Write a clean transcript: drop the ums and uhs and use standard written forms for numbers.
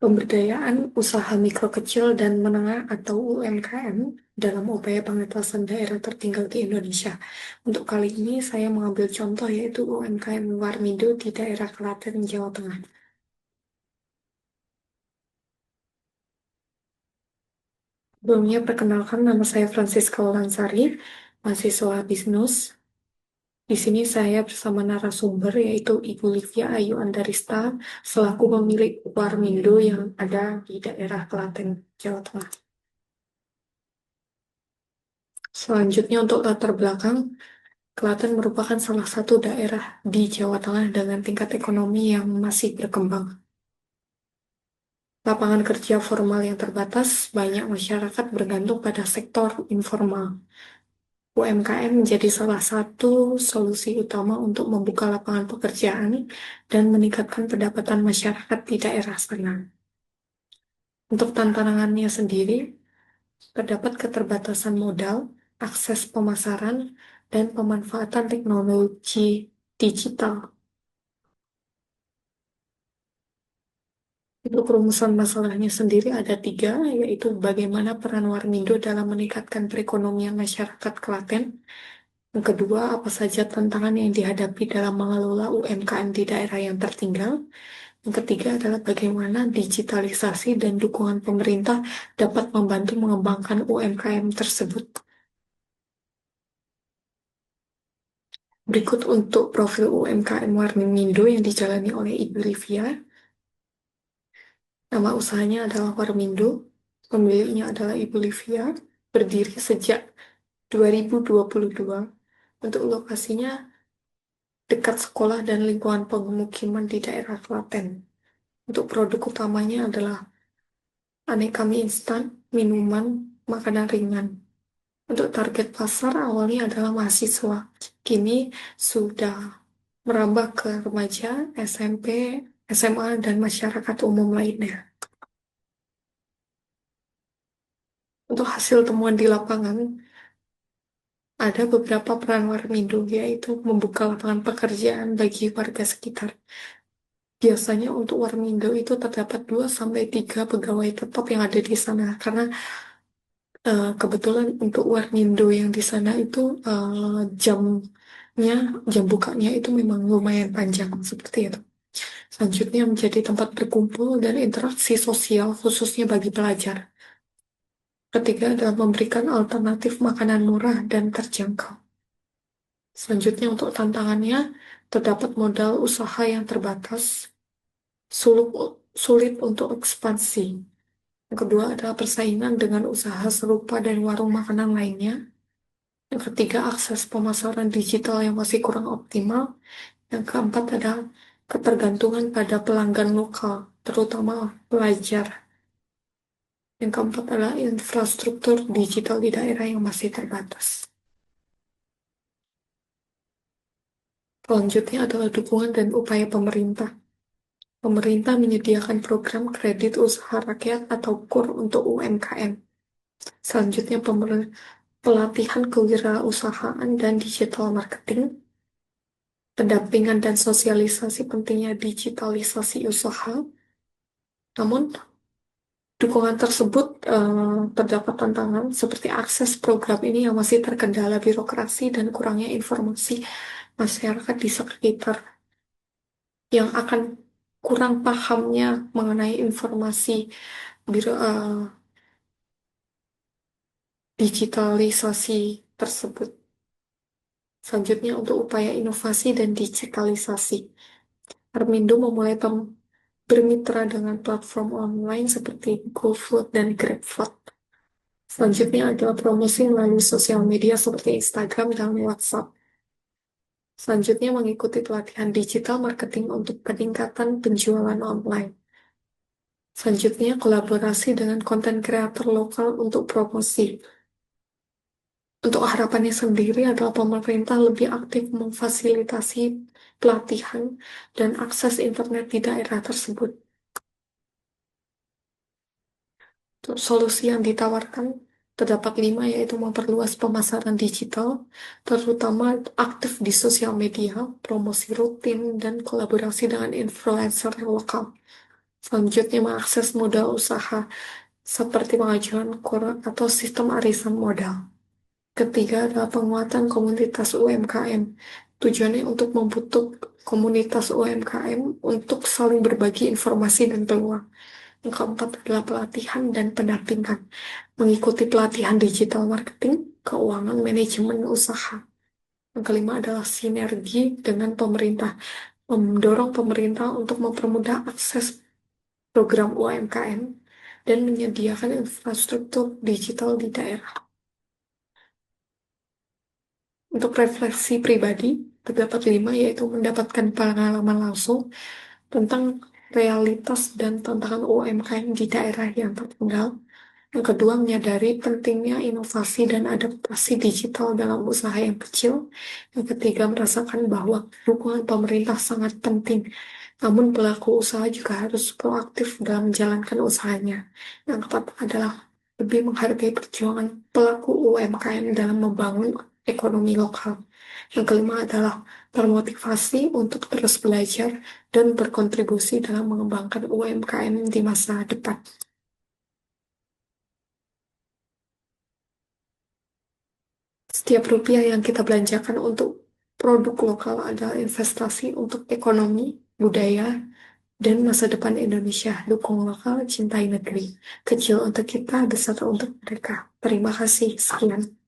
Pemberdayaan usaha mikro kecil dan menengah atau UMKM dalam upaya pengentasan daerah tertinggal di Indonesia. Untuk kali ini saya mengambil contoh yaitu UMKM Warmindo di daerah Klaten, Jawa Tengah. Sebelumnya perkenalkan nama saya Francisca Wolansari, mahasiswa bisnis. Di sini saya bersama narasumber yaitu Ibu Livia Ayu Andarista selaku pemilik Warmindo yang ada di daerah Klaten, Jawa Tengah. Selanjutnya untuk latar belakang, Klaten merupakan salah satu daerah di Jawa Tengah dengan tingkat ekonomi yang masih berkembang. Lapangan kerja formal yang terbatas, banyak masyarakat bergantung pada sektor informal. UMKM menjadi salah satu solusi utama untuk membuka lapangan pekerjaan dan meningkatkan pendapatan masyarakat di daerah sana. Untuk tantangannya sendiri, terdapat keterbatasan modal, akses pemasaran, dan pemanfaatan teknologi digital. Untuk rumusan masalahnya sendiri ada tiga, yaitu bagaimana peran Warmindo dalam meningkatkan perekonomian masyarakat Klaten. Yang kedua, apa saja tantangan yang dihadapi dalam mengelola UMKM di daerah yang tertinggal. Yang ketiga adalah bagaimana digitalisasi dan dukungan pemerintah dapat membantu mengembangkan UMKM tersebut. Berikut untuk profil UMKM Warmindo yang dijalani oleh Ibu Livia. Nama usahanya adalah Warmindo, pemiliknya adalah Ibu Livia, berdiri sejak 2022. Untuk lokasinya dekat sekolah dan lingkungan pemukiman di daerah Klaten. Untuk produk utamanya adalah aneka mie instan, minuman, makanan ringan. Untuk target pasar awalnya adalah mahasiswa. Kini sudah merambah ke remaja, SMP, SMA, dan masyarakat umum lainnya. Untuk hasil temuan di lapangan, ada beberapa peran Warmindo, yaitu membuka lapangan pekerjaan bagi warga sekitar. Biasanya untuk Warmindo itu terdapat 2 sampai 3 pegawai tetap yang ada di sana, karena kebetulan untuk Warmindo yang di sana itu jamnya, jam bukanya itu memang lumayan panjang, seperti itu. Selanjutnya menjadi tempat berkumpul dan interaksi sosial khususnya bagi pelajar. Ketiga adalah memberikan alternatif makanan murah dan terjangkau. Selanjutnya untuk tantangannya, terdapat modal usaha yang terbatas, sulit, sulit untuk ekspansi. Yang kedua adalah persaingan dengan usaha serupa dan warung makanan lainnya. Yang ketiga, akses pemasaran digital yang masih kurang optimal. Yang keempat adalah ketergantungan pada pelanggan lokal, terutama pelajar. Yang keempat adalah infrastruktur digital di daerah yang masih terbatas. Selanjutnya adalah dukungan dan upaya pemerintah. Pemerintah menyediakan program kredit usaha rakyat atau KUR untuk UMKM. Selanjutnya pelatihan kewirausahaan dan digital marketing, pendampingan dan sosialisasi pentingnya digitalisasi usaha. Namun, dukungan tersebut terdapat tantangan seperti akses program ini yang masih terkendala birokrasi dan kurangnya informasi masyarakat di sekitar yang akan kurang pahamnya mengenai informasi digitalisasi tersebut. Selanjutnya untuk upaya inovasi dan digitalisasi. Armindo memulai bermitra dengan platform online seperti GoFood dan GrabFood. Selanjutnya adalah promosi melalui sosial media seperti Instagram dan WhatsApp. Selanjutnya mengikuti pelatihan digital marketing untuk peningkatan penjualan online. Selanjutnya kolaborasi dengan konten kreator lokal untuk promosi. Untuk harapannya sendiri adalah pemerintah lebih aktif memfasilitasi pelatihan dan akses internet di daerah tersebut. Untuk solusi yang ditawarkan terdapat 5, yaitu memperluas pemasaran digital, terutama aktif di sosial media, promosi rutin, dan kolaborasi dengan influencer lokal. Selanjutnya, mengakses modal usaha seperti pengajuan KUR atau sistem arisan modal. Ketiga adalah penguatan komunitas UMKM. Tujuannya untuk membentuk komunitas UMKM untuk saling berbagi informasi dan peluang. Yang keempat adalah pelatihan dan pendampingan. Mengikuti pelatihan digital marketing, keuangan, manajemen usaha. Yang kelima adalah sinergi dengan pemerintah. Mendorong pemerintah untuk mempermudah akses program UMKM dan menyediakan infrastruktur digital di daerah. Untuk refleksi pribadi, terdapat lima, yaitu mendapatkan pengalaman langsung tentang realitas dan tantangan UMKM di daerah yang tertinggal. Yang kedua, menyadari pentingnya inovasi dan adaptasi digital dalam usaha yang kecil. Yang ketiga, merasakan bahwa dukungan pemerintah sangat penting, namun pelaku usaha juga harus proaktif dalam menjalankan usahanya. Yang keempat adalah lebih menghargai perjuangan pelaku UMKM dalam membangun ekonomi lokal. Yang kelima adalah termotivasi untuk terus belajar dan berkontribusi dalam mengembangkan UMKM di masa depan. Setiap rupiah yang kita belanjakan untuk produk lokal adalah investasi untuk ekonomi, budaya, dan masa depan Indonesia. Dukung lokal, cintai negeri. Kecil untuk kita, besar untuk mereka. Terima kasih. Sekian.